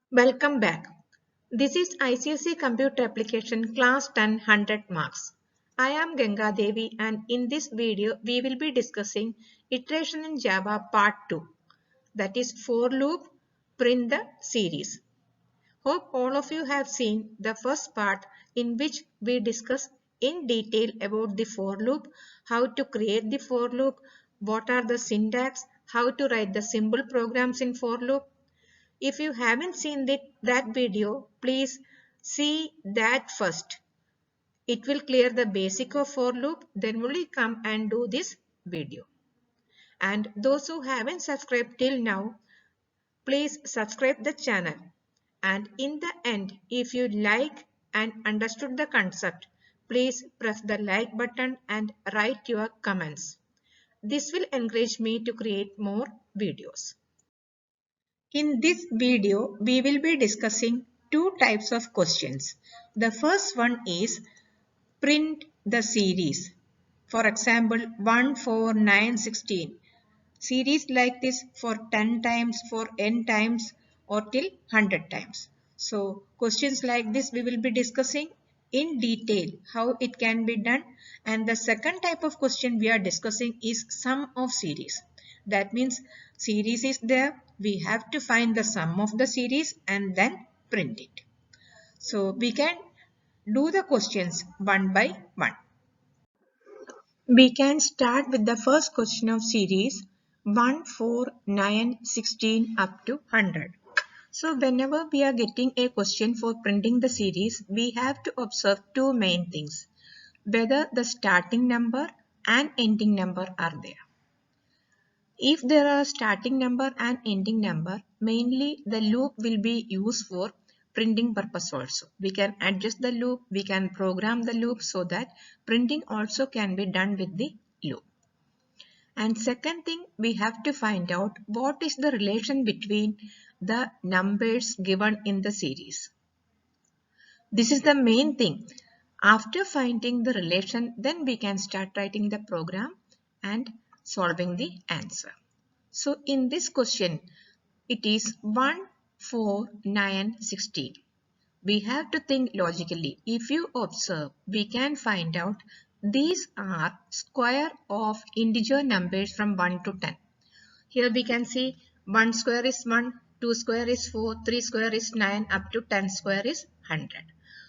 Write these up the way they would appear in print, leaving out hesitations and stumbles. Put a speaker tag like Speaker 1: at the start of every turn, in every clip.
Speaker 1: Welcome back. This is ICSE Computer Application Class 10 100 marks. I am Ganga Devi and in this video we will be discussing Iteration in Java Part 2, that is for loop, print the series. Hope all of you have seen the first part in which we discuss in detail about the for loop, how to create the for loop, what are the syntax, how to write the simple programs in for loop. If you haven't seen that video, please see that first. It will clear the basic of for loop, then only come and do this video. And those who haven't subscribed till now, please subscribe the channel. And in the end, if you like and understood the concept, please press the like button and write your comments. This will encourage me to create more videos. In this video, we will be discussing two types of questions. The first one is print the series. For example, 1, 4, 9, 16. Series like this for 10 times, for n times or till 100 times. So questions like this we will be discussing in detail how it can be done. And the second type of question we are discussing is sum of series. That means series is there, we have to find the sum of the series and then print it. So we can do the questions one by one. We can start with the first question of series 1, 4, 9, 16 up to 100. So whenever we are getting a question for printing the series, we have to observe two main things. Whether the starting number and ending number are there. If there are starting number and ending number, mainly the loop will be used for printing purpose also. We can adjust the loop, we can program the loop so that printing also can be done with the loop. And second thing, we have to find out what is the relation between the numbers given in the series. This is the main thing. After finding the relation, then we can start writing the program and solving the answer. So in this question, it is 1, 4, 9, 16. We have to think logically. If you observe, we can find out these are square of integer numbers from 1 to 10. Here we can see 1 square is 1, 2 square is 4, 3 square is 9, up to 10 square is 100.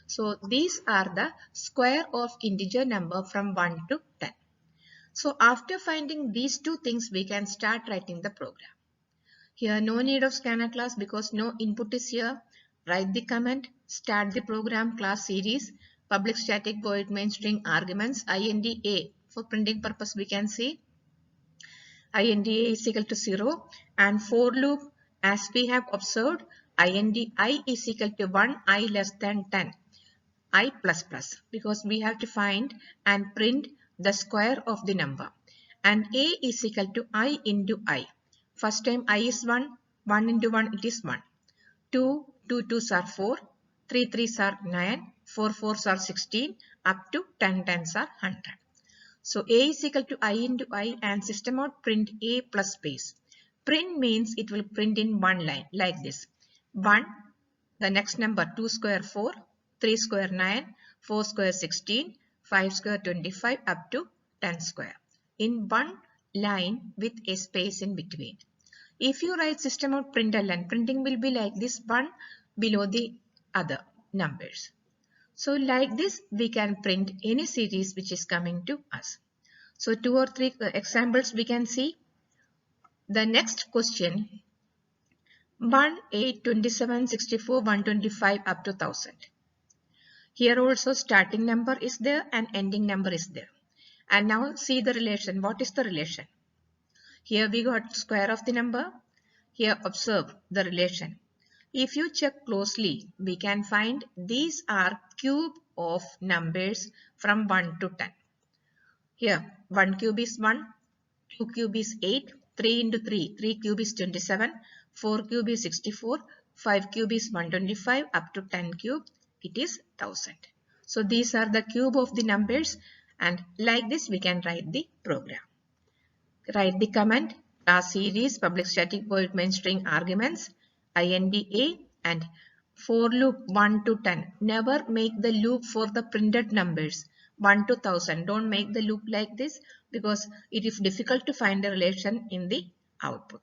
Speaker 1: So these are the square of integer number from 1 to 10. So after finding these two things, we can start writing the program. Here no need of scanner class because no input is here. Write the command, start the program class series, public static void main string arguments, int a. For printing purpose we can see int a is equal to 0 and for loop as we have observed int I is equal to 1, I less than 10, I plus plus because we have to find and print the square of the number and a is equal to I into I. First time I is 1, 1 into 1 it is 1. 2, 2 2s are 4, 3 3s are 9, 4 4s are 16, up to 10 10s are 100. So a is equal to I into I and system out print a plus space. Print means it will print in one line like this. 1, the next number 2 square 4, 3 square 9, 4 square 16, 5 square 25 up to 10 square. In one line with a space in between. If you write system out println, printing will be like this one below the other numbers. So like this we can print any series which is coming to us. So 2 or 3 examples we can see. The next question 1, 8, 27, 64, 125 up to 1000. Here also starting number is there and ending number is there. And now see the relation. What is the relation? Here we got square of the number. Here observe the relation. If you check closely, we can find these are cube of numbers from 1 to 10. Here 1 cube is 1, 2 cube is 8, 3 into 3, 3 cube is 27, 4 cube is 64, 5 cube is 125, up to 10 cube, it is 1000. So these are the cube of the numbers and like this we can write the program. Write the command class series public static void main string arguments int a And for loop 1 to 10, never make the loop for the printed numbers 1 to 1000. Don't make the loop like this because it is difficult to find the relation in the output.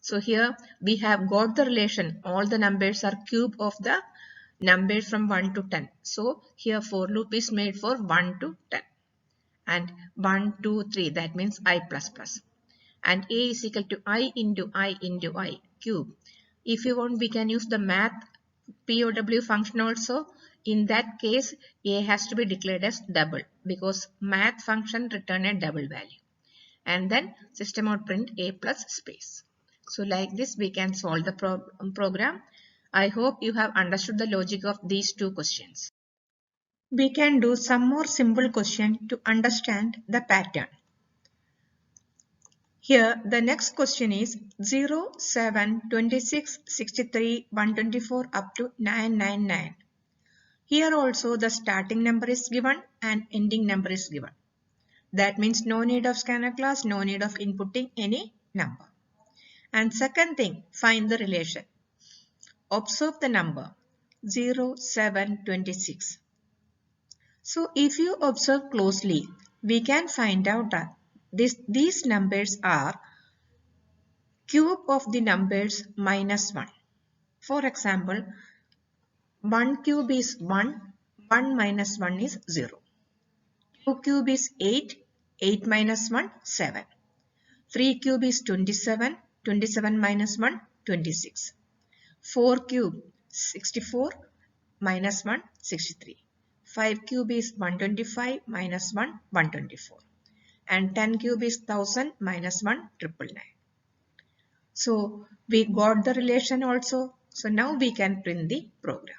Speaker 1: So here we have got the relation. All the numbers are cube of the numbers from 1 to 10. So here for loop is made for 1 to 10. And 1, 2, 3, that means I plus plus. And a is equal to I into I cube. If you want, we can use the math POW function also. In that case, a has to be declared as double because math function return a double value. And then system out print a plus space. So like this we can solve the program. I hope you have understood the logic of these two questions. We can do some more simple question to understand the pattern. Here the next question is 0, 7, 26, 63, 124 up to 999. Here also the starting number is given and ending number is given. That means no need of scanner class, no need of inputting any number. And second thing, find the relation. Observe the number 0, 7, 26. So if you observe closely, we can find out that these numbers are cube of the numbers minus 1. For example, 1 cube is 1, 1 minus 1 is 0. 2 cube is 8, 8 minus 1, 7. 3 cube is 27, 27 minus 1, 26. 4 cube 64 minus 1, 63. 5 cube is 125 minus 1, 124. And 10 cube is 1000 minus 1, 999. So we got the relation also. So now we can print the program.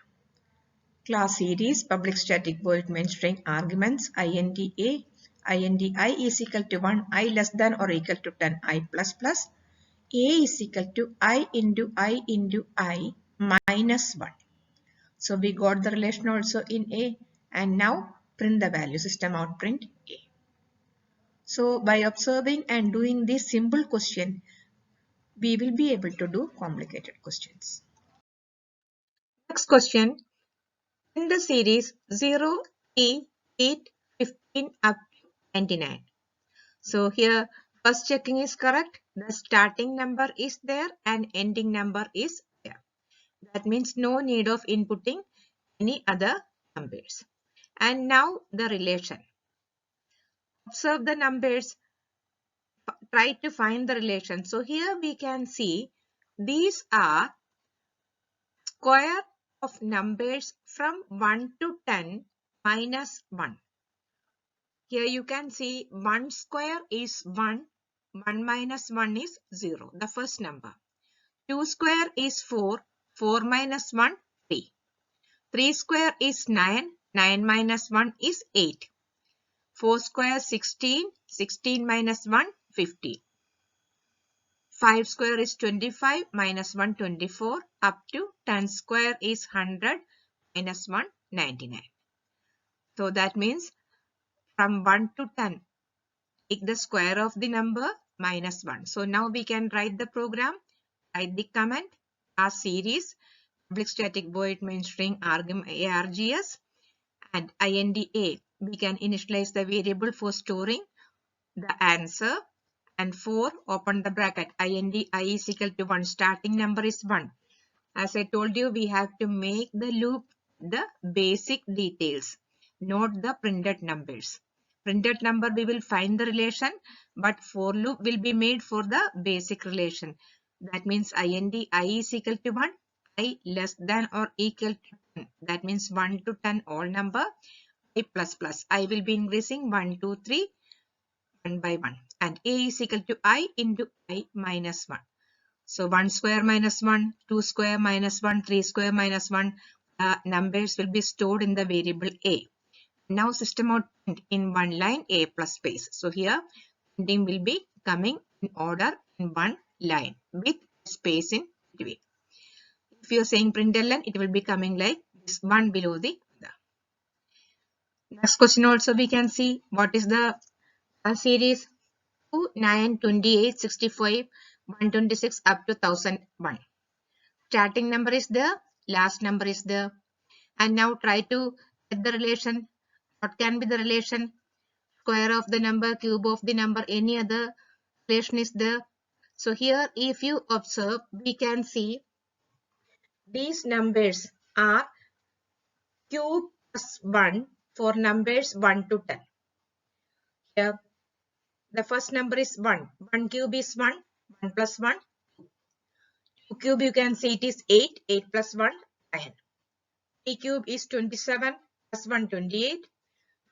Speaker 1: Class series public static void main string arguments int a, int I is equal to 1, I less than or equal to 10, I plus plus. A is equal to I into I into I minus 1. So we got the relation also in A, and now print the value, system out print A. So by observing and doing this simple question, we will be able to do complicated questions. Next question, in the series 0, 3, 8, 15 up to 99. So here first checking is correct. The starting number is there and ending number is there. That means no need of inputting any other numbers. And now the relation. Observe the numbers, try to find the relation. So here we can see these are square of numbers from 1 to 10 minus 1. Here you can see 1 square is 1, 1 minus 1 is 0, the first number. 2 square is 4, 4 minus 1, 3. 3 square is 9, 9 minus 1 is 8. 4 square 16, 16 minus 1, 50. 5 square is 25, minus 1, 24, up to 10 square is 100, minus 1, 99. So that means from 1 to 10, take the square of the number minus 1. So now we can write the program, write the comment, class series, public static void main string args, and int a. We can initialize the variable for storing the answer, and 4 open the bracket int I is equal to 1, starting number is 1. As I told you, we have to make the loop the basic details, not the printed numbers. Printed number we will find the relation, but for loop will be made for the basic relation. That means int I is equal to 1, I less than or equal to 10. That means 1 to 10 all number, I plus plus. I will be increasing 1, 2, 3, 1 by 1. And a is equal to I into I minus 1. So 1 square minus 1, 2 square minus 1, 3 square minus 1. Numbers will be stored in the variable a. Now system out in one line a plus space. So here printing will be coming in order in one line with space in between. If you are saying println, it will be coming like this, one below the other. Next question also we can see what is the series 2, 9, 28, 65, 126 up to 1001. Starting number is there, last number is there. And now try to get the relation. What can be the relation? Square of the number, cube of the number, any other relation is there. So here if you observe, we can see these numbers are cube plus 1 for numbers 1 to 10. Here the first number is 1. 1 cube is 1. 1 plus 1. 2 cube you can see it is 8. 8 plus 1, 9. 3 cube is 27 plus 1, 28.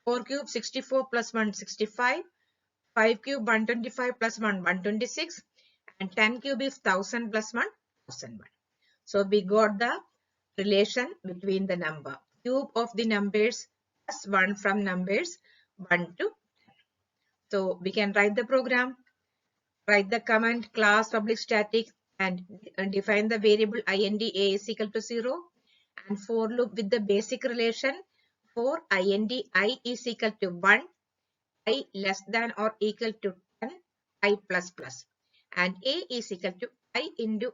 Speaker 1: 4 cube 64 plus 1, 65. 5 cube 125 plus 1, 126. And 10 cube is 1000 plus 1, 1001. So we got the relation between the number. Cube of the numbers plus 1 from numbers 1 to 10. So we can write the program, write the command class public static and define the variable int a is equal to 0 and for loop with the basic relation for int I is equal to 1, I less than or equal to 10, I plus plus and a is equal to I into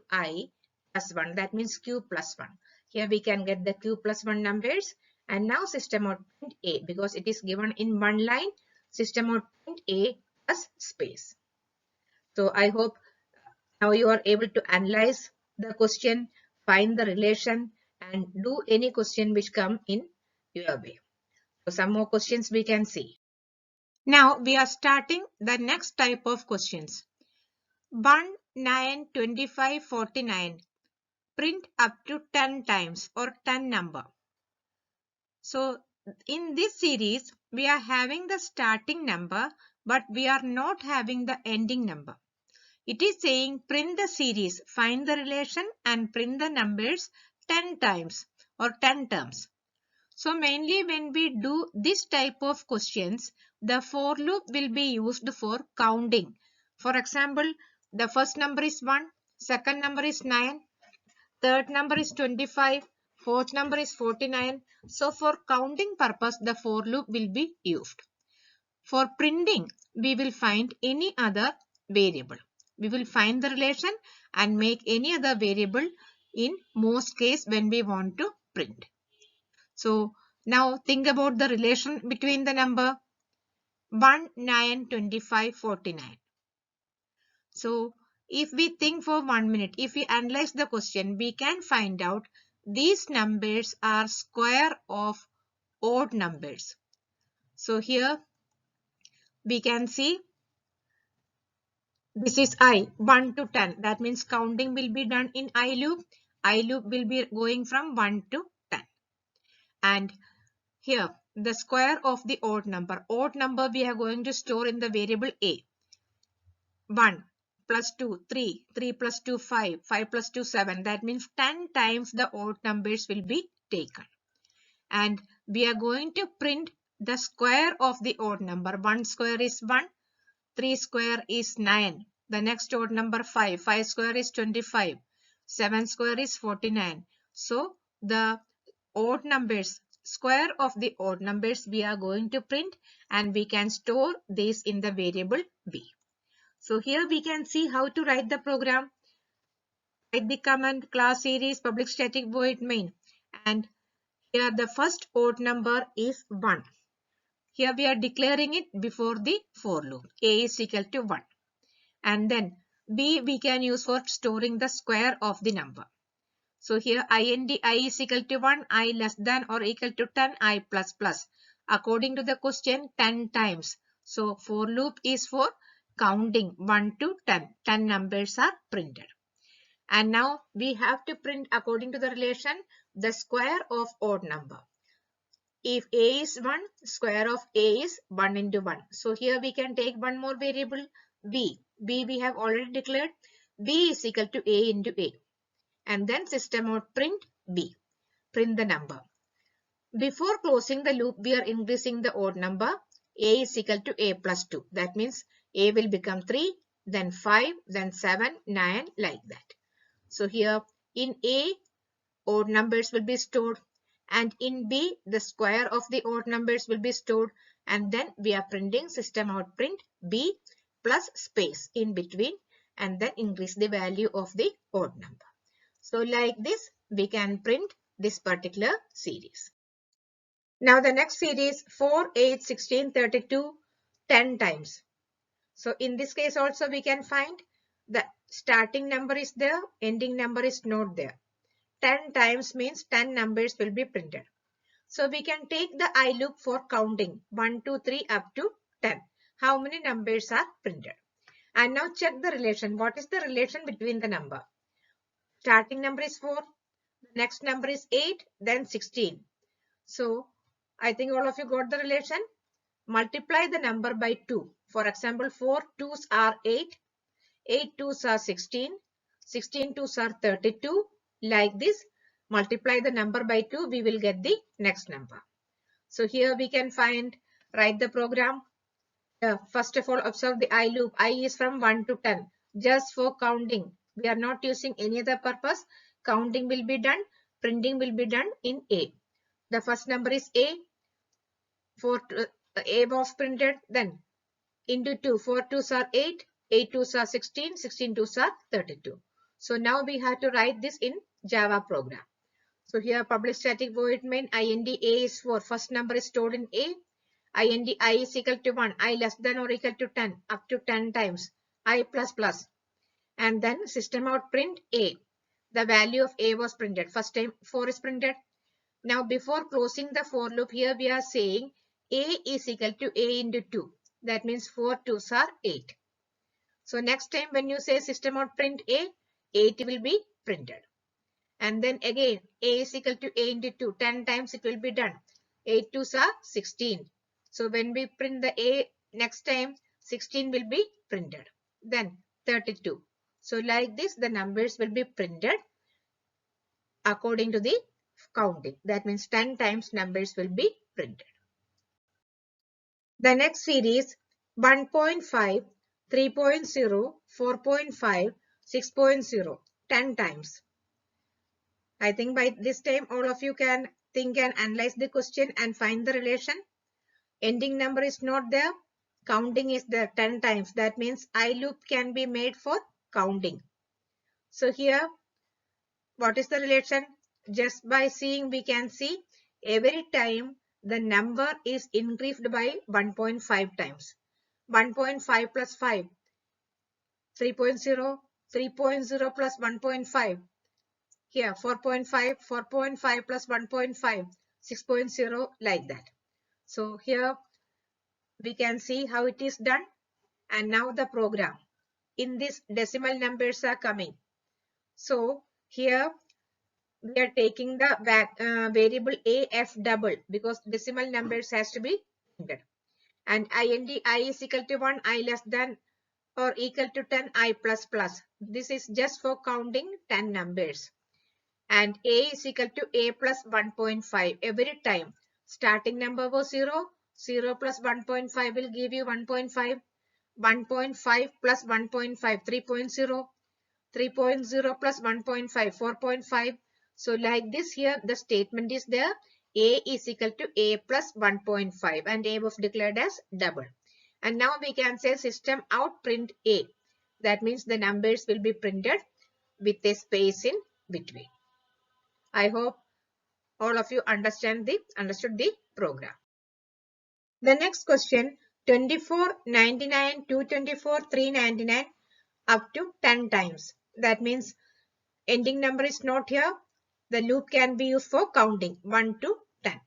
Speaker 1: I plus 1, that means q plus 1. Here we can get the q plus 1 numbers and now system out print a because it is given in one line, system out print a plus space. So I hope now you are able to analyze the question, find the relation and do any question which come in your way. So some more questions we can see. Now we are starting the next type of questions. 1, 9, 25, 49. Print up to 10 times or 10 number. So in this series, we are having the starting number, but we are not having the ending number. It is saying print the series, find the relation and print the numbers 10 times or 10 terms. So mainly when we do this type of questions, the for loop will be used for counting. For example, the first number is 1, second number is 9, third number is 25, fourth number is 49. So for counting purpose, the for loop will be used. For printing, we will find any other variable. We will find the relation and make any other variable in most case when we want to print. So now think about the relation between the number 1, 9, 25, 49. So if we think for 1 minute, if we analyze the question, we can find out these numbers are square of odd numbers. So here we can see this is I, 1 to 10. That means counting will be done in I loop. I loop will be going from 1 to 10. And here the square of the odd number. Odd number we are going to store in the variable A. 1 plus 2, 3. 3 plus 2, 5. 5 plus 2, 7. That means 10 times the odd numbers will be taken. And we are going to print the square of the odd number. 1 square is 1. 3 square is 9. The next odd number 5. 5 square is 25. 7 square is 49. So the odd numbers, square of the odd numbers we are going to print and we can store this in the variable b. So here we can see how to write the program. Write the command class series public static void main and here the first odd number is 1. Here we are declaring it before the for loop. A is equal to 1. And then B we can use for storing the square of the number. So here int I is equal to 1, I less than or equal to 10, I plus plus. According to the question 10 times. So for loop is for counting 1 to 10. 10 numbers are printed. And now we have to print according to the relation the square of odd number. If a is 1, square of a is 1 into 1. So here we can take one more variable b. b we have already declared. b is equal to a into a. And then system out print b. Print the number. Before closing the loop, we are increasing the odd number. A is equal to a plus 2. That means a will become 3, then 5, then 7, 9 like that. So here in a, odd numbers will be stored. And in B, the square of the odd numbers will be stored. And then we are printing system out print B plus space in between and then increase the value of the odd number. So like this, we can print this particular series. Now the next series 4, 8, 16, 32, 10 times. So in this case also we can find the starting number is there, ending number is not there. 10 times means 10 numbers will be printed. So we can take the I loop for counting 1, 2, 3 up to 10. How many numbers are printed? And now check the relation. What is the relation between the number? Starting number is 4, the next number is 8, then 16. So I think all of you got the relation. Multiply the number by 2. For example, 4 2s are 8, 8 2s are 16, 16 2s are 32. Like this, multiply the number by 2, we will get the next number. So here we can write the program. First of all, observe the I loop. I is from 1 to 10, just for counting. We are not using any other purpose. Counting will be done, printing will be done in A. The first number is A. A was printed, then into 2. 4 2s are 8, 8 2s are 16, 16 2s are 32. So now we have to write this in Java program. So here public static void main int A is 4. First number is stored in A. int I is equal to 1. I less than or equal to 10 up to 10 times. I plus plus. And then system out print A. The value of A was printed. First time 4 is printed. Now before closing the for loop, here we are saying A is equal to A into 2. That means 4 2s are 8. So next time when you say system out print A, 8 will be printed. And then again A is equal to A into 2. 10 times it will be done. 8 2s are 16. So when we print the A next time, 16 will be printed. Then 32. So like this, the numbers will be printed according to the counting. That means 10 times numbers will be printed. The next series 1.5, 3.0, 4.5, 6.0, 10 times. I think by this time all of you can think and analyze the question and find the relation. Ending number is not there. Counting is there 10 times. That means I loop can be made for counting. So here, what is the relation? Just by seeing we can see every time the number is increased by 1.5 times. 1.5 plus 5, 3.0, 3.0 plus 1.5. Here 4.5, 4.5 plus 1.5, 6.0, like that. So here we can see how it is done. And now the program. In this decimal numbers are coming. So here we are taking the variable AF double because decimal numbers has to be printed. And int I is equal to 1, I less than or equal to 10, I plus plus. This is just for counting 10 numbers. And A is equal to A plus 1.5 every time. Starting number was 0. 0 plus 1.5 will give you 1.5. 1.5 plus 1.5, 3.0. 3.0 plus 1.5, 4.5. So like this here, the statement is there. A is equal to A plus 1.5 and A was declared as double. And now we can say system out print A. That means the numbers will be printed with a space in between. I hope all of you understood the program. The next question 24, 99, 224, 399 up to 10 times. That means ending number is not here. The loop can be used for counting 1 to 10.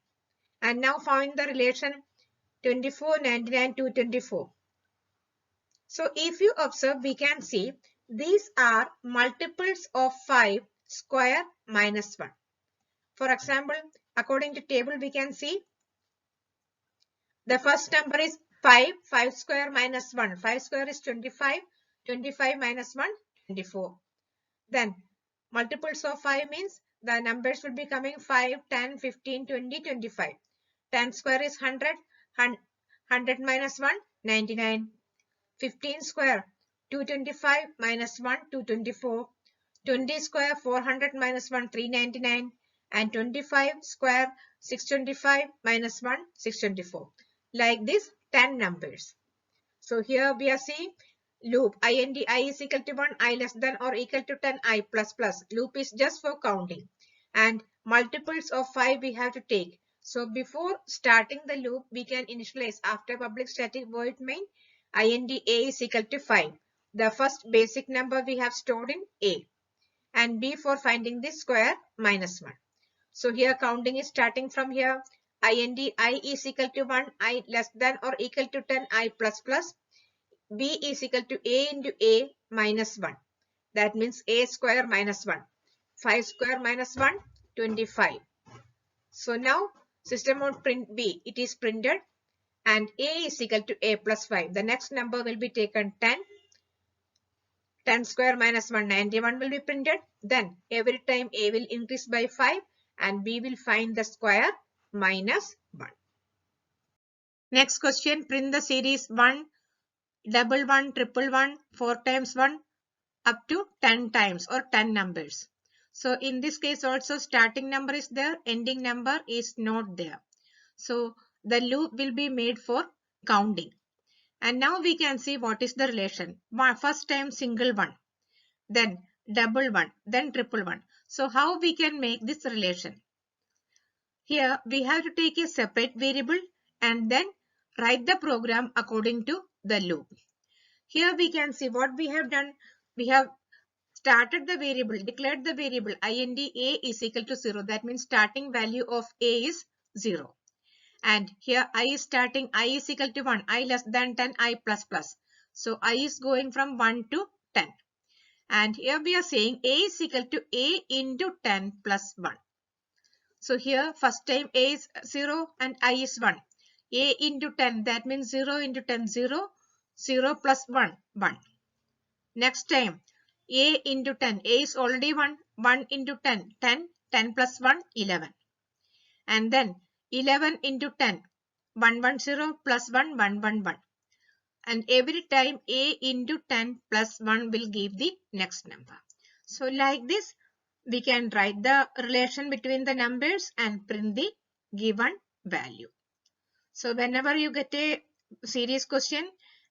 Speaker 1: And now find the relation 24, 99, 224. So if you observe, we can see these are multiples of 5 square minus 1. For example, according to table, we can see the first number is 5, 5 square minus 1. 5 square is 25, 25 minus 1, 24. Then multiples of 5 means the numbers will be coming 5, 10, 15, 20, 25. 10 square is 100, 100 minus 1, 99. 15 square, 225 minus 1, 224. 20 square, 400 minus 1, 399. And 25 square, 625 minus 1, 624. Like this, 10 numbers. So here we are seeing loop int I is equal to 1, I less than or equal to 10, I plus plus. Loop is just for counting. And multiples of 5 we have to take. So before starting the loop, we can initialize after public static void main int a is equal to 5. The first basic number we have stored in a. And b for finding the square minus 1. So here counting is starting from here. int I is equal to 1, I less than or equal to 10, I plus plus. b is equal to a into a minus 1. That means a square minus 1. 5 square minus 1, 25. So now system out print b. It is printed and a is equal to a plus 5. The next number will be taken 10. 10 square minus 1, 91 will be printed. Then every time a will increase by 5 and b will find the square minus 1. Next question, print the series 1, double 1, triple 1, 4 times 1 up to 10 times or 10 numbers. So in this case also starting number is there, ending number is not there. So the loop will be made for counting. And now we can see what is the relation. First time single 1, then double 1, then triple 1. So how we can make this relation? Here we have to take a separate variable and then write the program according to the loop. Here we can see what we have done. We have started the variable, declared the variable int a is equal to 0. That means starting value of a is 0. And here I is starting, I is equal to 1, I less than 10, I plus plus. So I is going from 1 to 10. And here we are saying a is equal to a into 10 plus 1. So here first time a is 0 and I is 1. A into 10, that means 0 into 10, 0. 0 plus 1, 1. Next time a into 10, a is already 1. 1 into 10, 10. 10 plus 1, 11. And then 11 into 10, 110 plus 1, 111. And every time a into 10 plus 1 will give the next number. So like this, we can write the relation between the numbers and print the given value. So whenever you get a series question,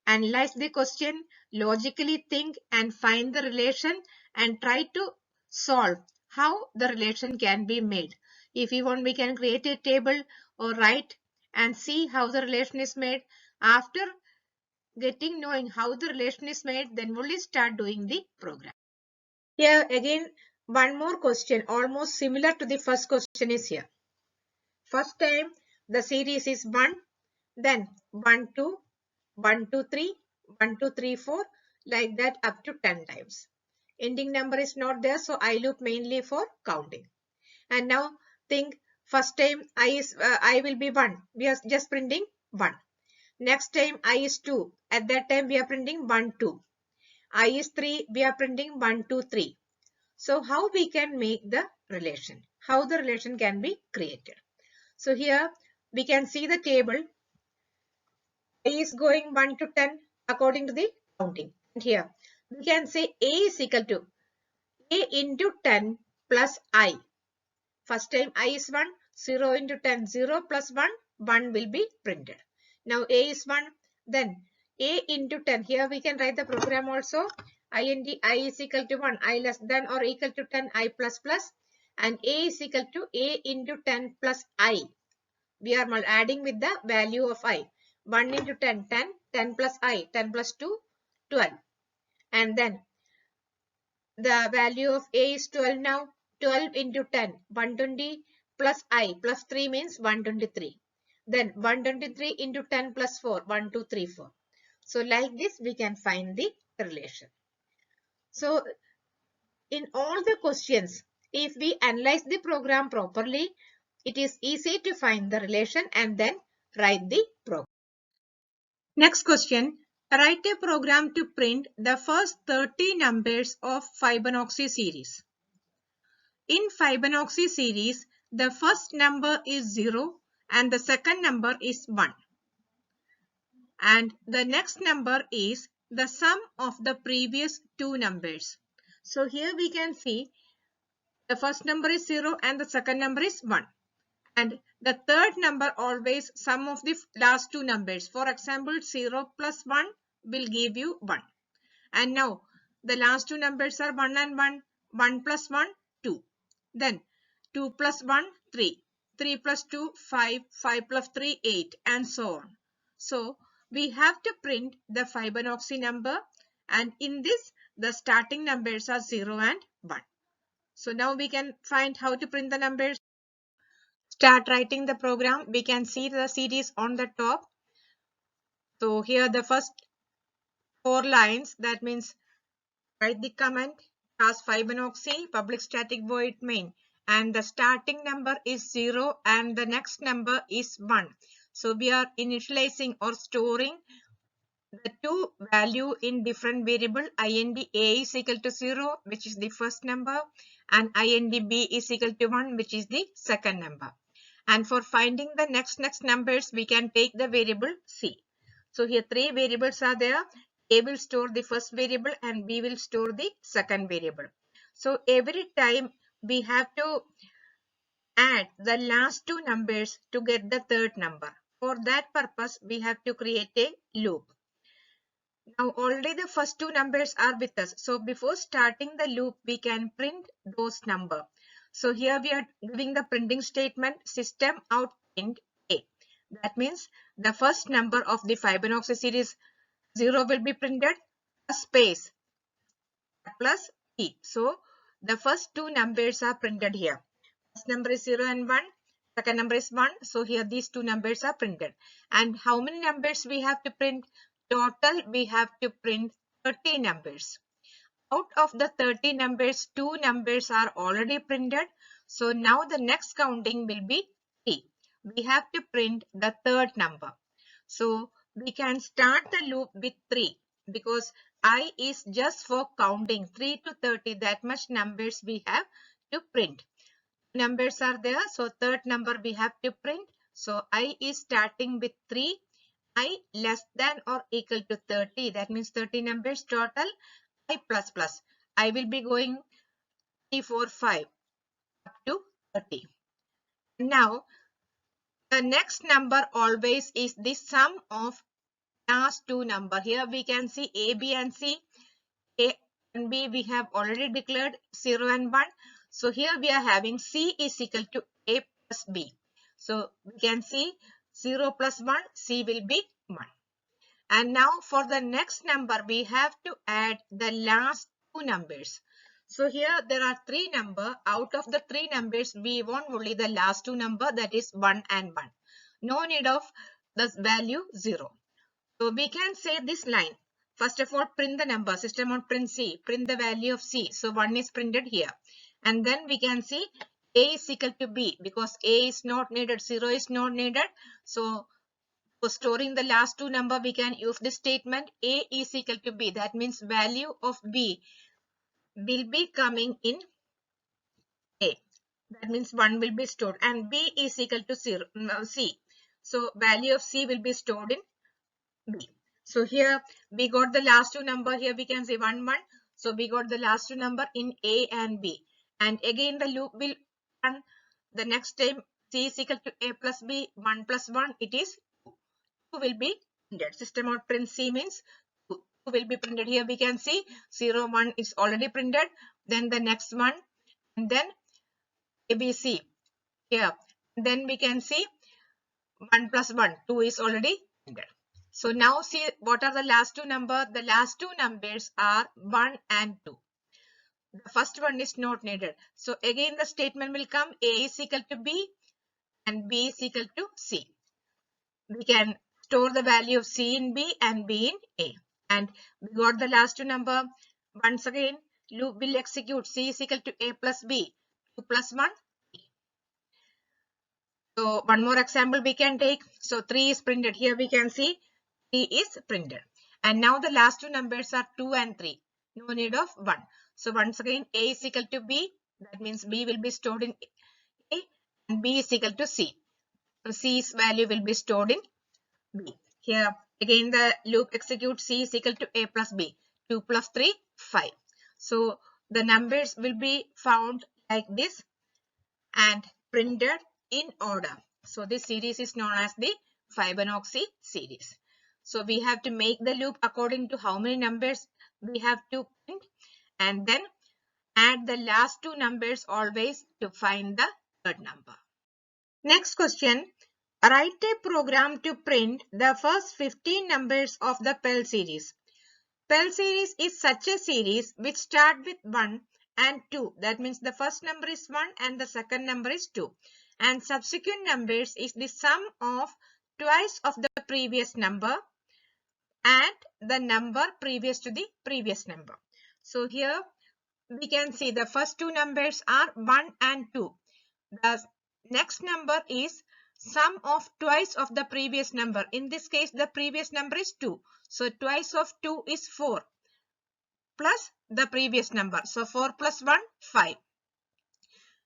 Speaker 1: analyze the question, logically think and find the relation and try to solve how the relation can be made. If you want, we can create a table or write and see how the relation is made. After knowing how the relation is made, then only start doing the program. Here again, one more question almost similar to the first question is here. First time the series is 1, then 1, 2, 1, 2, 3, 1, 2, 3, 4, like that up to 10 times. Ending number is not there, so I loop mainly for counting. And now think first time I will be 1. We are just printing 1. Next time I is 2. At that time we are printing 1, 2. I is 3. We are printing 1, 2, 3. So how we can make the relation? How the relation can be created? So here we can see the table. A is going 1 to 10 according to the counting. And here we can say A is equal to A into 10 plus I. First time I is 1, 0 into 10, 0 plus 1, 1 will be printed. Now A is 1, then A into 10. Here we can write the program also. int I is equal to 1, I less than or equal to 10, I plus plus. And A is equal to A into 10 plus I. We are adding with the value of I. 1 into 10, 10, 10 plus I, 10 plus 2, 12. And then the value of A is 12 now. 12 into 10, 120 plus I plus 3 means 123. Then 123 into 10 plus 4, 1, 2, 3, 4. So like this we can find the relation. So in all the questions, if we analyze the program properly, it is easy to find the relation and then write the program. Next question. Write a program to print the first 30 numbers of Fibonacci series. In Fibonacci series, the first number is 0 and the second number is 1. And the next number is the sum of the previous two numbers. So here we can see the first number is 0 and the second number is 1. And the third number always sum of the last two numbers. For example, 0 plus 1 will give you 1. And now the last two numbers are 1 and 1. 1 plus 1, 2. Then 2 plus 1, 3. 3 plus 2, 5. 5 plus 3, 8. And so on. So we have to print the Fibonacci number. And in this, the starting numbers are 0 and 1. So now we can find how to print the numbers. Start writing the program. We can see the series on the top. So here the first 4 lines, that means write the comment as Fibonacci public static void main, and the starting number is 0 and the next number is 1. So we are initializing or storing the two value in different variable. Int a is equal to 0, which is the first number, and int b is equal to 1, which is the second number. And for finding the next numbers, we can take the variable c. So here 3 variables are there. A will store the first variable and B will store the second variable. So every time we have to add the last 2 numbers to get the third number. For that purpose, we have to create a loop. Now already the first 2 numbers are with us. So before starting the loop, we can print those numbers. So here we are giving the printing statement system out print A. That means the first number of the Fibonacci series 0 will be printed, a space plus E. So the first 2 numbers are printed here. First number is 0 and 1. Second number is 1. So here these 2 numbers are printed. And how many numbers we have to print? Total we have to print 30 numbers. Out of the 30 numbers, 2 numbers are already printed. So now the next counting will be 3. We have to print the third number. So we can start the loop with 3 because I is just for counting 3 to 30. That much numbers we have to print. Numbers are there. So third number we have to print. So I is starting with 3. I less than or equal to 30. That means 30 numbers total. I plus plus. I will be going 3, 4, 5 up to 30. Now the next number always is the sum of last 2 number. Here we can see A, B and C. A and B we have already declared 0 and 1. So here we are having C is equal to A plus B. So we can see 0 plus 1, C will be 1. And now for the next number, we have to add the last 2 numbers. So here there are 3 numbers. Out of the 3 numbers, we want only the last 2 number, that is 1 and 1. No need of the value 0. So we can say this line. First of all, print the number. System on print C. Print the value of C. So 1 is printed here. And then we can see A is equal to B because A is not needed. 0 is not needed. So for storing the last 2 number, we can use this statement A is equal to B. That means value of B will be coming in A. That means 1 will be stored and B is equal to C. So value of C will be stored in B. So here we got the last 2 number. Here we can say 1, 1. So we got the last 2 number in A and B. And again the loop will run the next time. C is equal to A plus B. 1 plus 1, it is 2 will be printed. System out print C means 2 will be printed. Here we can see 0, 1 is already printed. Then the next one and then ABC here. Then we can see 1 plus 1, 2 is already printed. So now see what are the last 2 numbers. The last 2 numbers are 1 and 2. The first one is not needed. So again the statement will come A is equal to B and B is equal to C. We can store the value of C in B and B in A. And we got the last 2 number. Once again, loop will execute C is equal to A plus B. 2 plus 1. So one more example we can take. So 3 is printed. Here we can see 3 is printed. And now the last 2 numbers are 2 and 3. No need of 1. So once again, A is equal to B. That means B will be stored in A and B is equal to C. So C's value will be stored in B. Here again the loop executes C is equal to A plus B. 2 plus 3, 5. So the numbers will be found like this and printed in order. So this series is known as the Fibonacci series. So we have to make the loop according to how many numbers we have to print and then add the last two numbers always to find the third number. Next question. Write a program to print the first 15 numbers of the Pell series. Pell series is such a series which start with 1 and 2. That means the first number is 1 and the second number is 2. And subsequent numbers is the sum of twice of the previous number and the number previous to the previous number. So here we can see the first two numbers are 1 and 2. The next number is sum of twice of the previous number. In this case, the previous number is 2. So twice of 2 is 4 plus the previous number. So 4 plus 1, 5.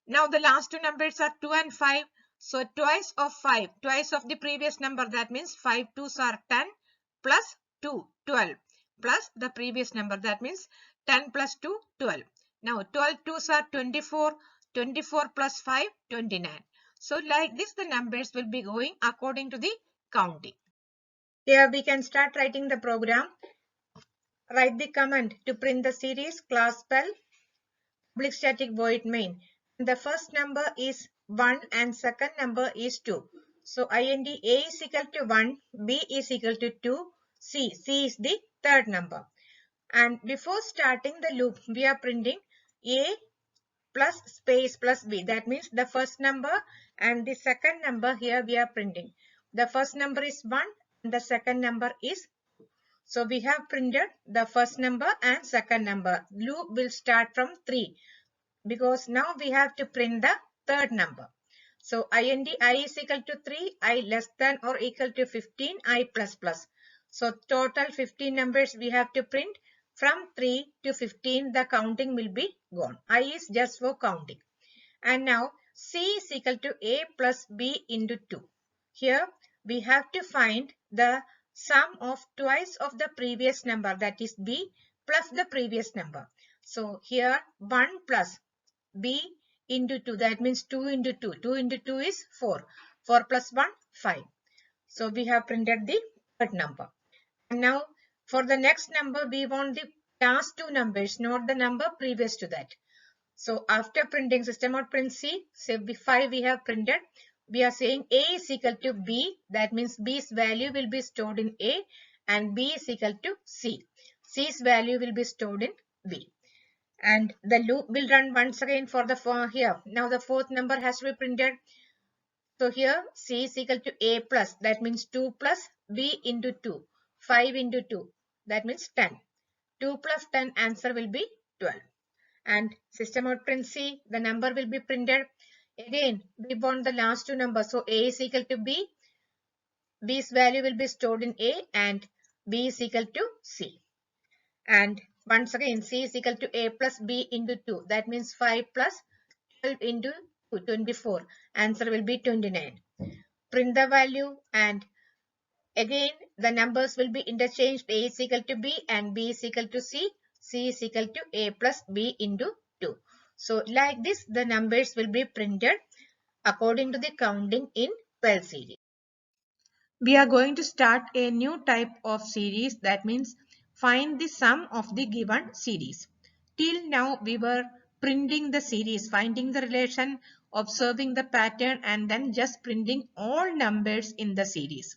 Speaker 1: Now the last two numbers are 2 and 5. So twice of 5, twice of the previous number. That means 5 2s are 10 plus 2, 12 plus the previous number. That means 10 plus 2, 12. Now 12 2s are 24. 24 plus 5, 29. So like this, the numbers will be going according to the counting. Here we can start writing the program. Write the command to print the series class Pell public static void main. The first number is 1 and second number is 2. So int a is equal to 1, b is equal to 2, c is the third number. And before starting the loop, we are printing a plus space plus b. That means the first number and the second number here we are printing. The first number is 1 and the second number is 2. So we have printed the first number and second number. Loop will start from 3 because now we have to print the third number. So int I is equal to 3, I less than or equal to 15, I plus plus. So total 15 numbers we have to print. From 3 to 15, the counting will be gone. I is just for counting. And now C is equal to A plus B into 2. Here we have to find the sum of twice of the previous number, that is B, plus the previous number. So here 1 plus B into 2, that means 2 into 2. 2 into 2 is 4. 4 plus 1, 5. So we have printed the third number. And now for the next number, we want the last two numbers, not the number previous to that. So after printing system out print C, say 5 we have printed. We are saying A is equal to B. That means B's value will be stored in A and B is equal to C. C's value will be stored in B. And the loop will run once again for the here. Now the fourth number has to be printed. So here C is equal to A plus, that means 2 plus B into 2. 5 into 2, that means 10. 2 plus 10, answer will be 12. And system out print C, the number will be printed. Again, we want the last two numbers. So A is equal to B. B's value will be stored in A and B is equal to C. And once again, C is equal to A plus B into 2. That means 5 plus 12 into 2, 24. Answer will be 29. Print the value and again the numbers will be interchanged. A is equal to B and B is equal to C. C is equal to A plus B into 2. So like this, the numbers will be printed according to the counting in Pell series. We are going to start a new type of series, that means find the sum of the given series. Till now we were printing the series, finding the relation, observing the pattern and then just printing all numbers in the series.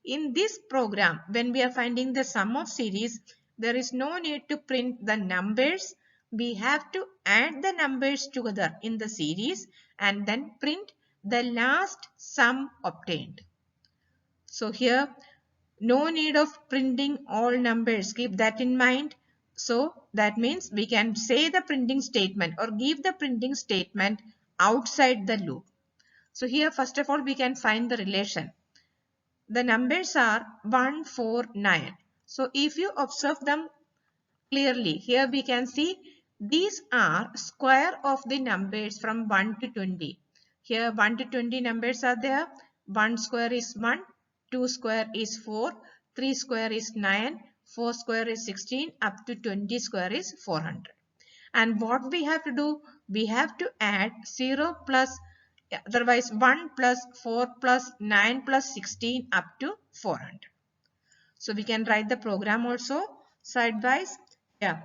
Speaker 1: In this program, when we are finding the sum of series, there is no need to print the numbers. We have to add the numbers together in the series and then print the last sum obtained. So here, no need of printing all numbers. Keep that in mind. So that means we can say the printing statement or give the printing statement outside the loop. So here, first of all, we can find the relation. The numbers are 1, 4, 9. So if you observe them clearly, here we can see these are square of the numbers from 1 to 20. Here 1 to 20 numbers are there. 1 square is 1, 2 square is 4, 3 square is 9, 4 square is 16, up to 20 square is 400. And what we have to do? We have to add 0 plus, otherwise 1 plus 4 plus 9 plus 16 up to 400. So we can write the program also sidewise. Here,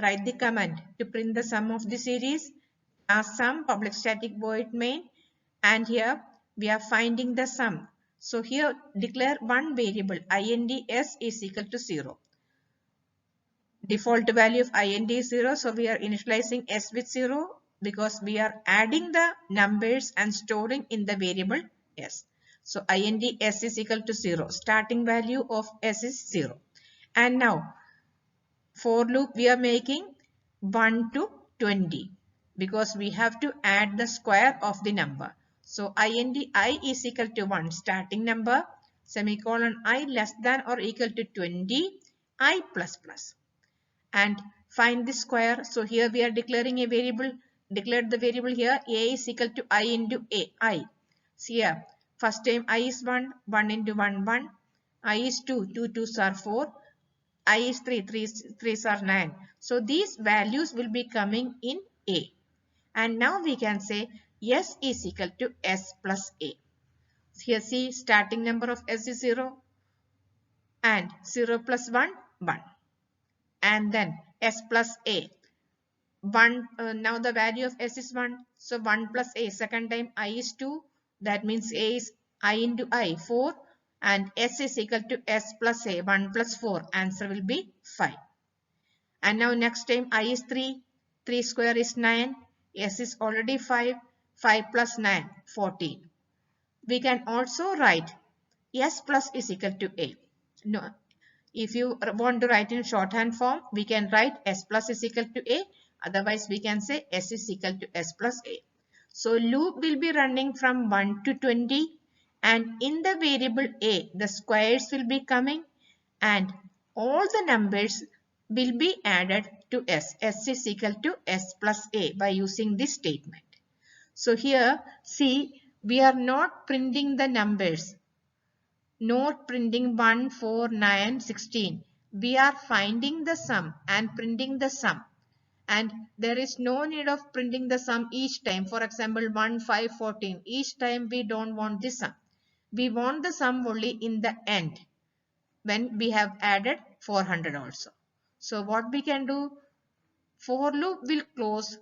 Speaker 1: write the command to print the sum of the series, class sum, public static void main, and here we are finding the sum. So here declare one variable int s is equal to 0. Default value of int is 0, so we are initializing s with 0 because we are adding the numbers and storing in the variable s. So int s is equal to 0. Starting value of s is 0. And now for loop we are making 1 to 20 because we have to add the square of the number. So int I is equal to 1, starting number, semicolon I less than or equal to 20, I plus plus, and find the square. So here we are declaring a variable, declared the variable here a is equal to I into a, I. See here, first time I is 1, 1 into 1, 1, I is 2, 2 2s are 4, I is 3, 3 3s are 9. So these values will be coming in A. And now we can say S is equal to S plus A. Here see starting number of S is 0 and 0 plus 1, 1. And then S plus A. 1, now the value of S is 1. So 1 plus A. Second time I is 2. That means A is I into I, 4. And S is equal to S plus A, 1 plus 4. Answer will be 5. And now next time I is 3. 3 square is 9. S is already 5. 5 plus 9, 14. We can also write S plus is equal to A. No, if you want to write in shorthand form, we can write S plus is equal to A. Otherwise, we can say S is equal to S plus A. So loop will be running from 1 to 20. And in the variable A, the squares will be coming. And all the numbers will be added to S. S is equal to S plus A by using this statement. So here, see, we are not printing the numbers. Not printing 1, 4, 9, 16. We are finding the sum and printing the sum. And there is no need of printing the sum each time. For example, 1, 5, 14. Each time we don't want the sum. We want the sum only in the end when we have added 400 also. So what we can do? For loop will close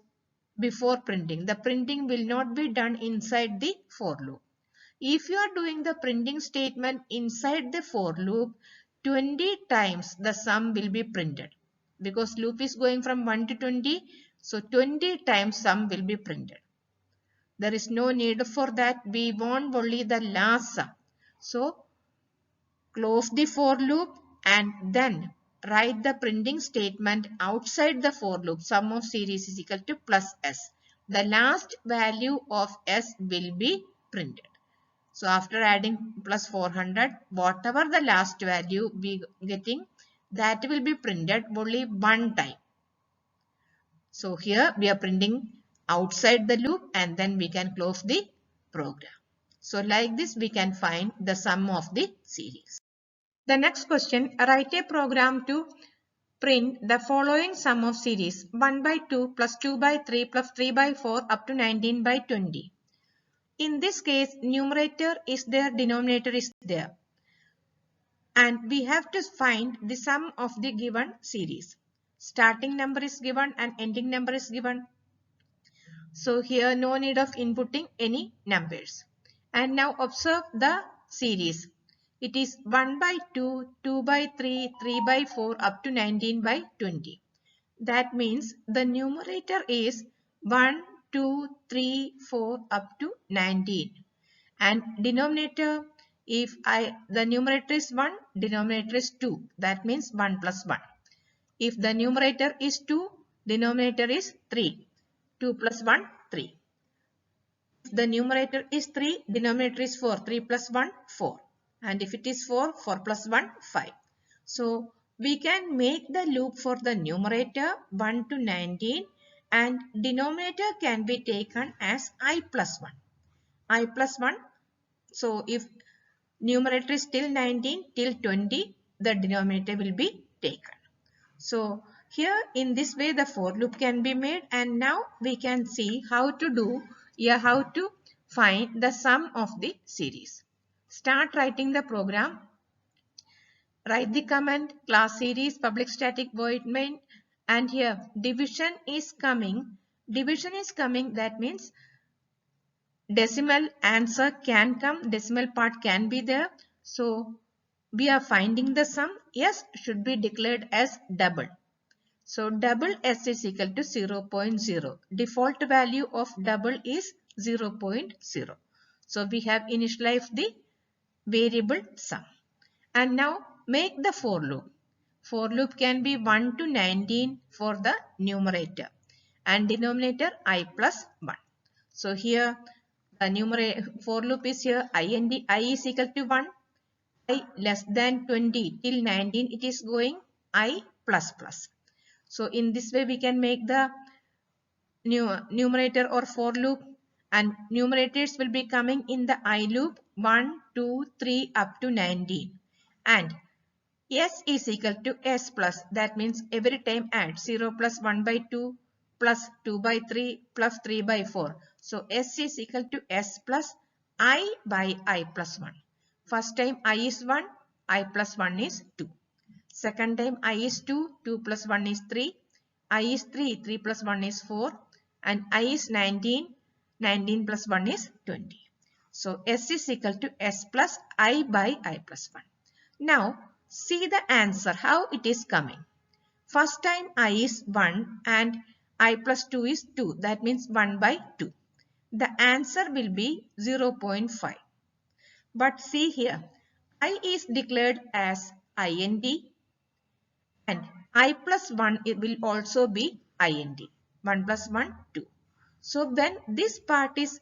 Speaker 1: before printing. The printing will not be done inside the for loop. If you are doing the printing statement inside the for loop, 20 times the sum will be printed. Because loop is going from 1 to 20, so 20 times sum will be printed. There is no need for that. We want only the last sum. So close the for loop and then write the printing statement outside the for loop. Sum of series is equal to plus S. The last value of S will be printed. So after adding plus 400, whatever the last value we getting, that will be printed only one time. So here we are printing outside the loop and then we can close the program. So like this we can find the sum of the series. The next question, write a program to print the following sum of series 1 by 2 plus 2 by 3 plus 3 by 4 up to 19 by 20. In this case, numerator is there, denominator is there. And we have to find the sum of the given series. Starting number is given and ending number is given. So here no need of inputting any numbers. And now observe the series. It is 1 by 2, 2 by 3, 3 by 4 up to 19 by 20. That means the numerator is 1, 2, 3, 4 up to 19. And denominator, if the numerator is 1, denominator is 2. That means 1 plus 1. If the numerator is 2, denominator is 3. 2 plus 1, 3. If the numerator is 3, denominator is 4. 3 plus 1, 4. And if it is 4, 4 plus 1, 5. So we can make the loop for the numerator 1 to 19 and denominator can be taken as I plus 1. I plus 1. So if numerator is till 19 till 20, the denominator will be taken. So here in this way the for loop can be made, and now we can see how to find the sum of the series. Start writing the program. Write the command class series public static void main And here division is coming. Division is coming, that means decimal answer can come, decimal part can be there. So we are finding the sum. S should be declared as double. So double S is equal to 0.0. Default value of double is 0.0. So we have initialized the variable sum. And now make the for loop. For loop can be 1 to 19 for the numerator and denominator I plus 1. So here the numerator for loop is here int I is equal to 1, I less than 20 till 19 it is going I plus plus. So in this way we can make the numerator or for loop, and numerators will be coming in the I loop 1, 2, 3 up to 19, and S is equal to S plus, that means every time add 0 plus 1 by 2 plus 2 by 3 plus 3 by 4. So S is equal to S plus I by I plus 1. First time I is 1, I plus 1 is 2. Second time I is 2, 2 plus 1 is 3. I is 3, 3 plus 1 is 4. And I is 19, 19 plus 1 is 20. So S is equal to S plus I by I plus 1. Now see the answer, how it is coming. First time I is 1 and I plus 2 is 2. That means 1 by 2. The answer will be 0.5. But see here, I is declared as int and I plus 1 it will also be int. 1 plus 1, 2. So when this part is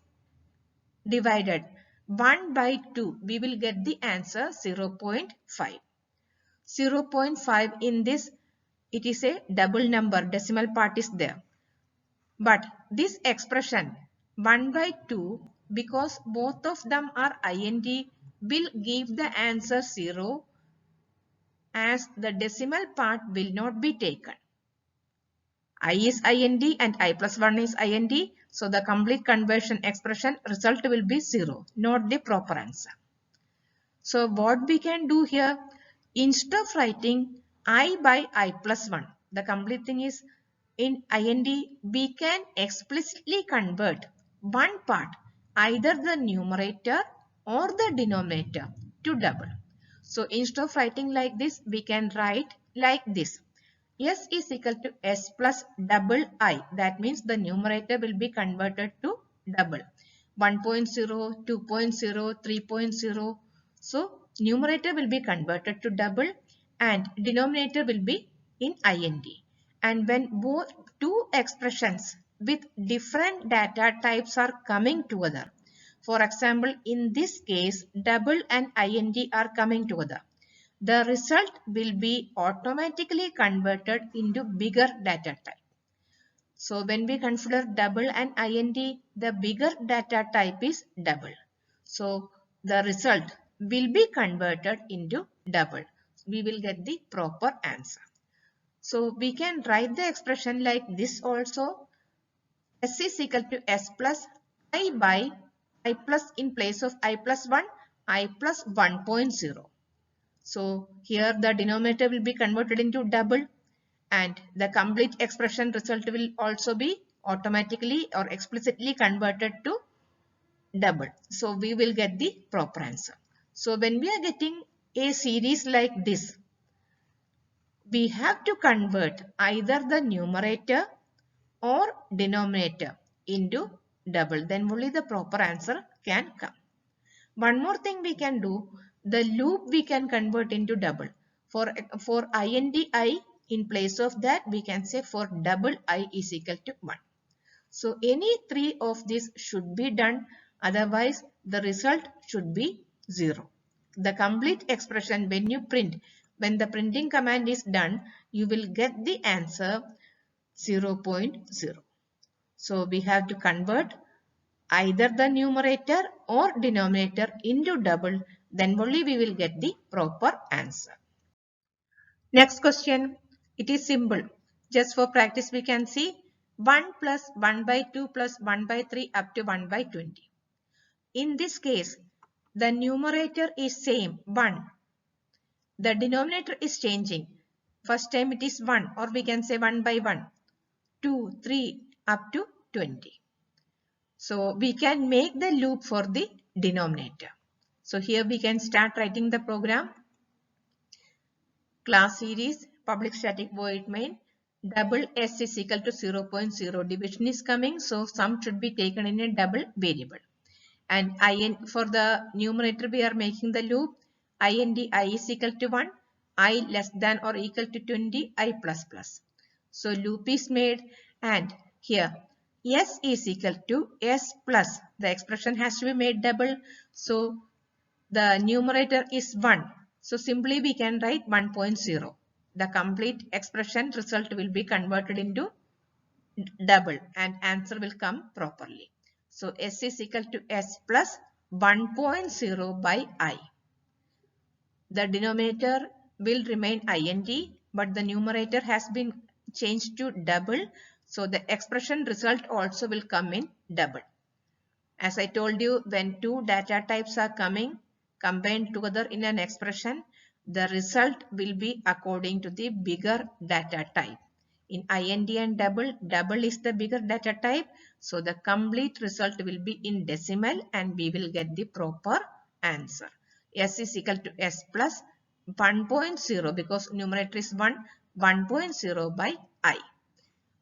Speaker 1: divided 1 by 2, we will get the answer 0.5. 0.5 in this, it is a double number, decimal part is there. But this expression 1 by 2, because both of them are int, will give the answer 0 as the decimal part will not be taken. I is int and I plus 1 is int. So the complete conversion expression result will be 0, not the proper answer. So what we can do here, instead of writing I by I plus 1, the complete thing is in int, we can explicitly convert one part, either the numerator or the denominator, to double. So instead of writing like this, we can write like this. S is equal to S plus double I. That means the numerator will be converted to double. 1.0, 2.0, 3.0. So numerator will be converted to double and denominator will be in int. And when both two expressions with different data types are coming together, for example, in this case, double and int are coming together, the result will be automatically converted into bigger data type. So when we consider double and int, the bigger data type is double. So the result will be converted into double. We will get the proper answer. So we can write the expression like this also. S is equal to S plus I by I plus, in place of I plus 1, I plus 1.0. So here the denominator will be converted into double and the complete expression result will also be automatically or explicitly converted to double. So we will get the proper answer. So when we are getting a series like this, we have to convert either the numerator or denominator into double. Then only the proper answer can come. One more thing we can do, the loop we can convert into double. For int I, in place of that we can say for double I is equal to 1. So any three of these should be done, otherwise the result should be 0. The complete expression when you print, when the printing command is done, you will get the answer 0.0. So we have to convert either the numerator or denominator into double, then only we will get the proper answer. Next question, it is simple. Just for practice we can see 1 plus 1 by 2 plus 1 by 3 up to 1 by 20. In this case, the numerator is same 1. The denominator is changing. First time it is 1, or we can say 1 by 1, 2, 3 up to 20. So we can make the loop for the denominator. So here we can start writing the program. Class series public static void main double s is equal to 0.0. Division is coming, so sum should be taken in a double variable. And for the numerator we are making the loop int I is equal to 1, I less than or equal to 20, I plus plus. So loop is made, and here s is equal to s plus. The expression has to be made double, so the numerator is 1. So simply we can write 1.0. The complete expression result will be converted into double and answer will come properly. So s is equal to s plus 1.0 by I. The denominator will remain int, but the numerator has been changed to double. So the expression result also will come in double. As I told you, when two data types are coming combined together in an expression, the result will be according to the bigger data type. In int and double, double is the bigger data type. So the complete result will be in decimal and we will get the proper answer. S is equal to S plus 1.0 because numerator is 1, 1.0 by I.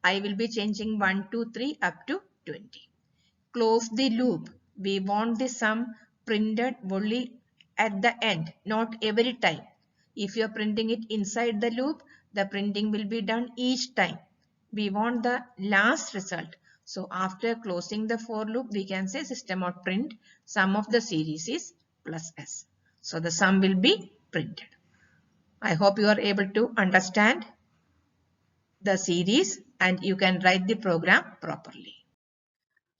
Speaker 1: I will be changing 1, 2, 3 up to 20. Close the loop. We want the sum printed only at the end, not every time. If you are printing it inside the loop, the printing will be done each time. We want the last result. So after closing the for loop, we can say system.print sum of the series is plus s. So the sum will be printed. I hope you are able to understand the series and you can write the program properly.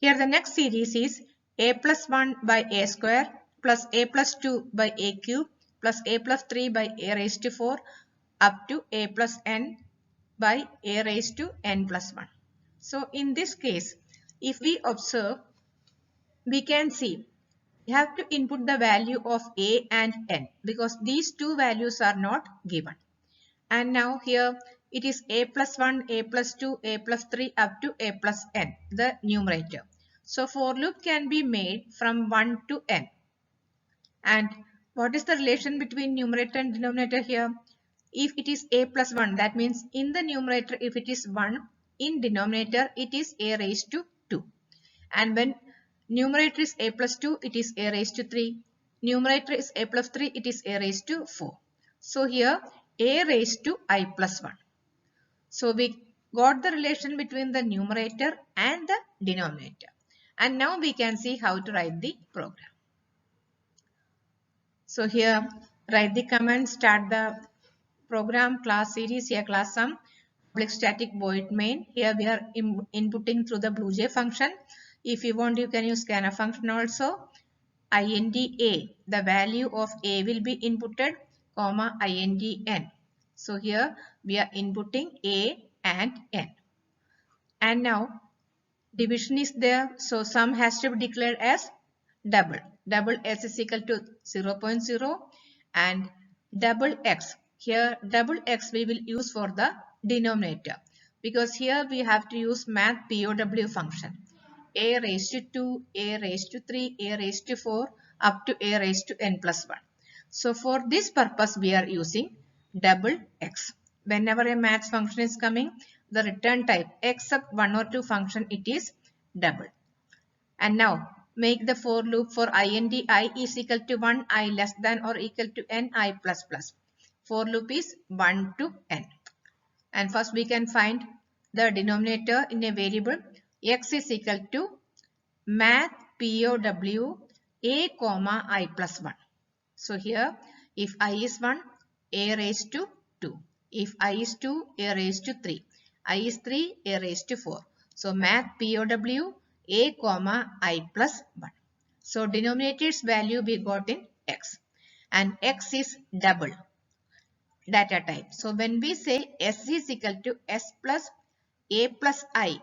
Speaker 1: Here the next series is a plus 1 by a square plus a plus 2 by a cube plus a plus 3 by a raised to 4 up to a plus n by a raised to n plus 1. So in this case, if we observe, we can see we have to input the value of a and n because these two values are not given. And now here it is a plus 1, a plus 2, a plus 3 up to a plus n, the numerator. So for loop can be made from 1 to n. And what is the relation between numerator and denominator here? If it is a plus 1, that means in the numerator if it is 1, in denominator it is a raised to 2. And when numerator is a plus 2, it is a raised to 3. Numerator is a plus 3, it is a raised to 4. So here a raised to I plus 1. So we got the relation between the numerator and the denominator. And now we can see how to write the program. So here write the command, start the program, class series, here class sum, public static void main. Here we are inputting through the BlueJ function. If you want, you can use scanf function also. int a, the value of a will be inputted, comma int n. So here we are inputting a and n. And now division is there, so sum has to be declared as double. Double s is equal to 0.0 and double x. Here double x we will use for the denominator because here we have to use math POW function. A raised to 2, a raised to 3, a raised to 4 up to a raised to n plus 1. So for this purpose we are using double x. Whenever a math function is coming, the return type except one or two function it is double. And now make the for loop for int I is equal to 1, I less than or equal to n, I plus plus. For loop is 1 to n. And first we can find the denominator in a variable. X is equal to math POW a comma I plus 1. So here if I is 1, a raised to 2. If I is 2, a raised to 3. I is 3, a raised to 4. So math POW a comma I plus 1. So denominator's value we got in x. And x is double data type. So when we say s is equal to s plus a plus I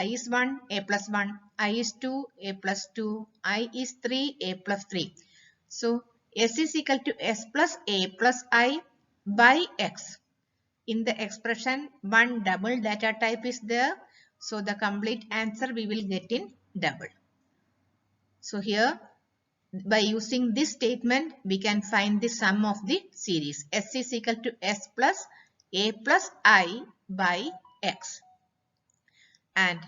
Speaker 1: is 1, a plus 1, I is 2, a plus 2, I is 3, a plus 3. So s is equal to s plus a plus I by x. in the expression one double data type is there. So the complete answer we will get in double. So here by using this statement we can find the sum of the series. S is equal to S plus A plus I by X. And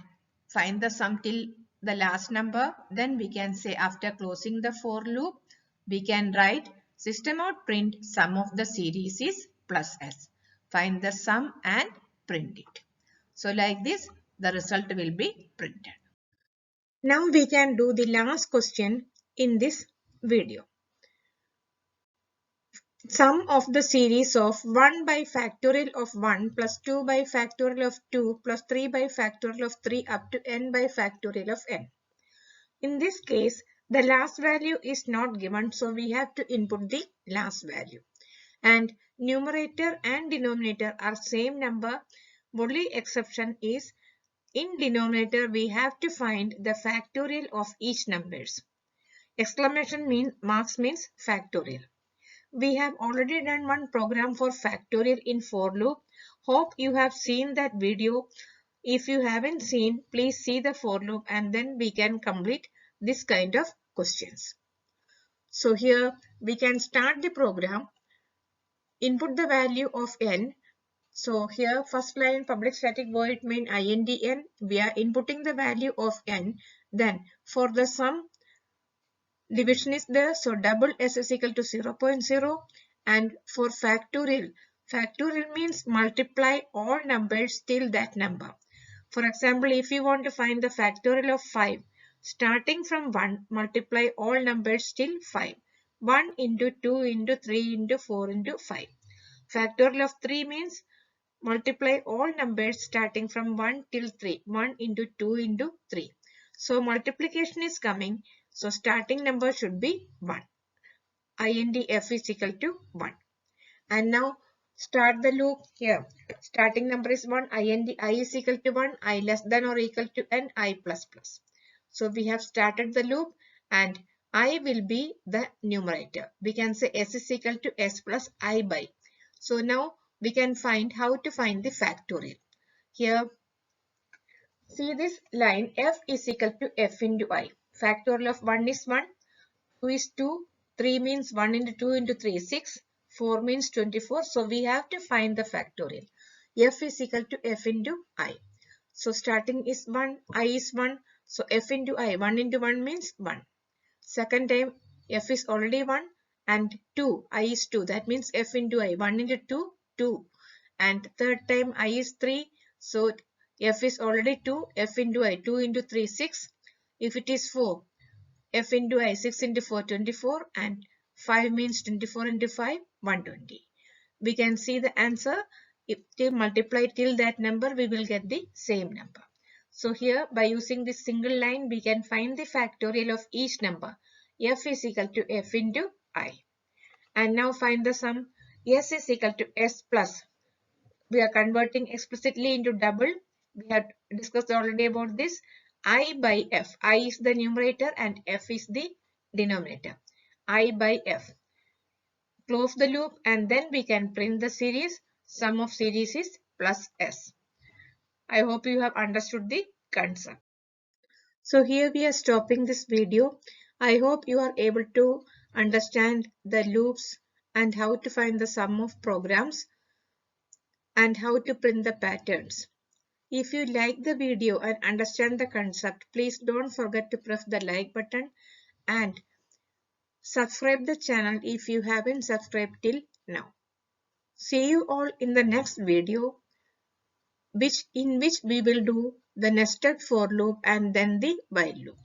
Speaker 1: find the sum till the last number. Then we can say after closing the for loop we can write system out print sum of the series is plus S. Find the sum and print it. So like this the result will be printed. Now we can do the last question in this video. Sum of the series of 1 by factorial of 1 plus 2 by factorial of 2 plus 3 by factorial of 3 up to n by factorial of n. In this case, the last value is not given, so we have to input the last value. And numerator and denominator are same number. Only exception is in denominator we have to find the factorial of each numbers. Exclamation marks means factorial. We have already done one program for factorial in for loop. Hope you have seen that video. If you haven't seen, please see the for loop and then we can complete this kind of questions. So here we can start the program. Input the value of n. So here first line public static void main indn. We are inputting the value of n. Then for the sum division is there, so double S is equal to 0.0. And for factorial means multiply all numbers till that number. For example, if you want to find the factorial of 5, starting from 1, multiply all numbers till 5. 1 into 2 into 3 into 4 into 5. Factorial of 3 means multiply all numbers starting from 1 till 3. 1 into 2 into 3. So multiplication is coming. So starting number should be 1. Int f is equal to 1. And now start the loop here. Starting number is 1. Int I is equal to 1. I less than or equal to n. I plus plus. So we have started the loop and I will be the numerator. We can say s is equal to s plus I by. So now we can find how to find the factorial. Here see this line f is equal to f into I. Factorial of 1 is 1, 2 is 2, 3 means 1 into 2 into 3 is 6, 4 means 24. So we have to find the factorial. F is equal to f into I. So starting is 1, I is 1. So f into I, 1 into 1 means 1. Second time f is already 1 and 2, I is 2. That means f into I, 1 into 2, 2. And third time I is 3. So f is already 2, f into I, 2 into 3, 6. If it is 4, f into I, 6 into 4, 24. And 5 means 24 into 5, 120. We can see the answer. If they multiply till that number, we will get the same number. So here by using this single line, we can find the factorial of each number. F is equal to f into I. And now find the sum. S is equal to s plus. We are converting explicitly into double. We have discussed already about this. I by f. I is the numerator and f is the denominator. I by f. Close the loop and then we can print the series. Sum of series is plus s. I hope you have understood the concept. So here we are stopping this video. I hope you are able to understand the loops and how to find the sum of programs and how to print the patterns. If you like the video and understand the concept, please don't forget to press the like button and subscribe the channel if you haven't subscribed till now. See you all in the next video, in which we will do the nested for loop and then the while loop.